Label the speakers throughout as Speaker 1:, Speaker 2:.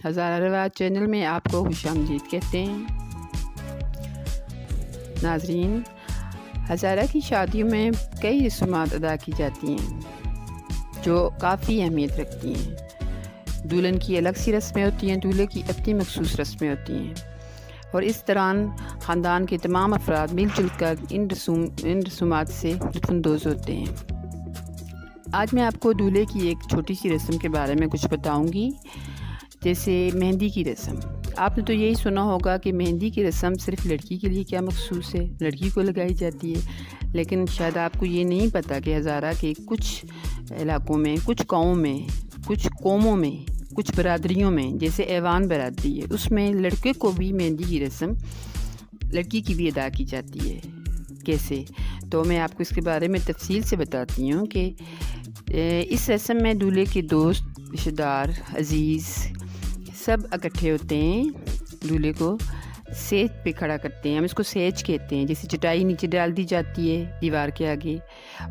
Speaker 1: ہزارہ رواج چینل میں آپ کو خوش آمدید کہتے ہیں۔ ناظرین، ہزارہ کی شادیوں میں کئی رسومات ادا کی جاتی ہیں جو کافی اہمیت رکھتی ہیں۔ دلہن کی الگ سی رسمیں ہوتی ہیں، دولہے کی اپنی مخصوص رسمیں ہوتی ہیں، اور اس دوران خاندان کے تمام افراد مل جل کر ان رسومات سے لطف اندوز ہوتے ہیں۔ آج میں آپ کو دولہے کی ایک چھوٹی سی رسم کے بارے میں کچھ بتاؤں گی، جیسے مہندی کی رسم۔ آپ نے تو یہی سنا ہوگا کہ مہندی کی رسم صرف لڑکی کے لیے کیا مخصوص ہے، لڑکی کو لگائی جاتی ہے، لیکن شاید آپ کو یہ نہیں پتہ کہ ہزارہ کے کچھ علاقوں میں، کچھ گاؤں میں، کچھ قوموں میں، کچھ برادریوں میں، جیسے ایوان برادری ہے، اس میں لڑکے کو بھی مہندی کی رسم لڑکی کی بھی ادا کی جاتی ہے۔ کیسے؟ تو میں آپ کو اس کے بارے میں تفصیل سے بتاتی ہوں کہ اس رسم میں دولہے کے دوست، رشتہ دار، عزیز سب اکٹھے ہوتے ہیں، دولہے کو سیج پہ کھڑا کرتے ہیں۔ ہم اس کو سیج کہتے ہیں، جیسے چٹائی نیچے ڈال دی جاتی ہے دیوار کے آگے،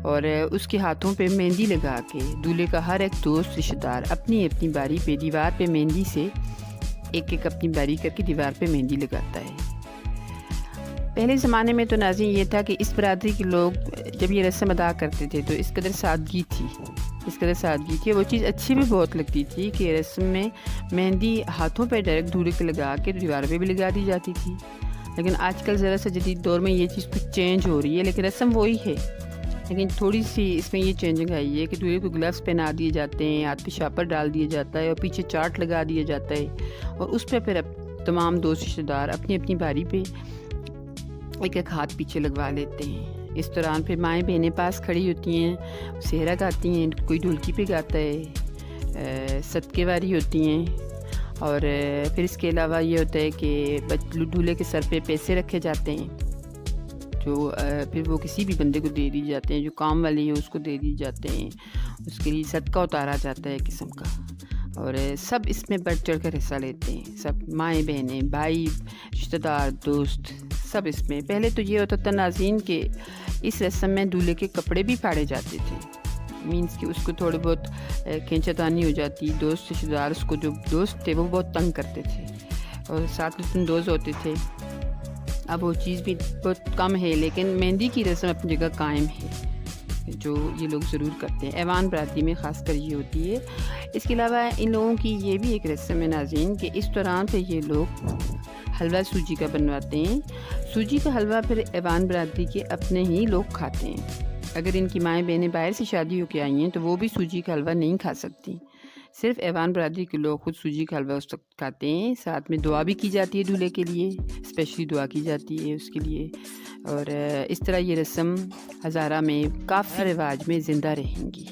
Speaker 1: اور اس کے ہاتھوں پہ مہندی لگا کے دولہے کا ہر ایک دوست، رشتہ دار اپنی اپنی باری پہ دیوار پہ مہندی سے ایک ایک اپنی باری کر کے دیوار پہ مہندی لگاتا ہے۔ پہلے زمانے میں تو ناظرین یہ تھا کہ اس برادری کے لوگ جب یہ رسم ادا کرتے تھے تو اس قدر سادگی تھی، وہ چیز اچھی بھی بہت لگتی تھی کہ رسم میں مہندی ہاتھوں پہ ڈائریکٹ دولہے کے لگا کے دیوار پہ بھی لگا دی جاتی تھی۔ لیکن آج کل ذرا سا جدید دور میں یہ چیز کچھ چینج ہو رہی ہے، لیکن رسم وہی ہے، لیکن تھوڑی سی اس میں یہ چینجنگ آئی ہے کہ دولہے کو گلوز پہنا دیے جاتے ہیں، ہاتھ پہ شاپر ڈال دیا جاتا ہے، اور پیچھے چارٹ لگا دیا جاتا ہے، اور اس پہ پھر تمام دوست رشتہ دار اپنی اپنی باری پہ ایک ایک ہاتھ پیچھے لگوا لیتے ہیں۔ اس دوران پھر مائیں بہنیں پاس کھڑی ہوتی ہیں، سہرا گاتی ہیں، کوئی ڈھولکی پہ گاتا ہے، صدقے واری ہوتی ہیں، اور پھر اس کے علاوہ یہ ہوتا ہے کہ دولہے کے سر پہ پیسے رکھے جاتے ہیں، جو پھر وہ کسی بھی بندے کو دے دی جاتے ہیں، جو کام والی ہے اس کو دے دی جاتے ہیں، اس کے لیے صدقہ اتارا جاتا ہے قسم کا، اور سب اس میں بڑھ چڑھ کر حصہ لیتے ہیں، سب مائیں بہنیں، بھائی، رشتہ دار، دوست، سب اس میں۔ پہلے تو یہ ہوتا تھا ناظرین کہ اس رسم میں دولہے کے کپڑے بھی پھاڑے جاتے تھے، مینس کہ اس کو تھوڑے بہت کھینچا تانی ہو جاتی، دوست رشتہ دار اس کو جو دوست تھے وہ بہت تنگ کرتے تھے اور ساتھ لطف اندوز ہوتے تھے۔ اب وہ چیز بھی بہت کم ہے، لیکن مہندی کی رسم اپنی جگہ قائم ہے، جو یہ لوگ ضرور کرتے ہیں۔ ایوان برادری میں خاص کر یہ ہوتی ہے۔ اس کے علاوہ ان لوگوں کی یہ بھی ایک رسم ہے ناظرین کہ اس دوران پہ یہ لوگ حلوہ سوجی کا بنواتے ہیں۔ سوجی کا حلوہ پھر ایوان برادری کے اپنے ہی لوگ کھاتے ہیں۔ اگر ان کی مائیں بہنیں باہر سے شادی ہو کے آئی ہیں تو وہ بھی سوجی کا حلوہ نہیں کھا سکتی، صرف ایوان برادری کے لوگ خود سوجی کا حلوہ اس وقت کھاتے ہیں۔ ساتھ میں دعا بھی کی جاتی ہے دولہے کے لیے، اسپیشلی دعا کی جاتی ہے اس کے لیے، اور اس طرح یہ رسم ہزارہ میں کافی رواج میں زندہ رہیں گی۔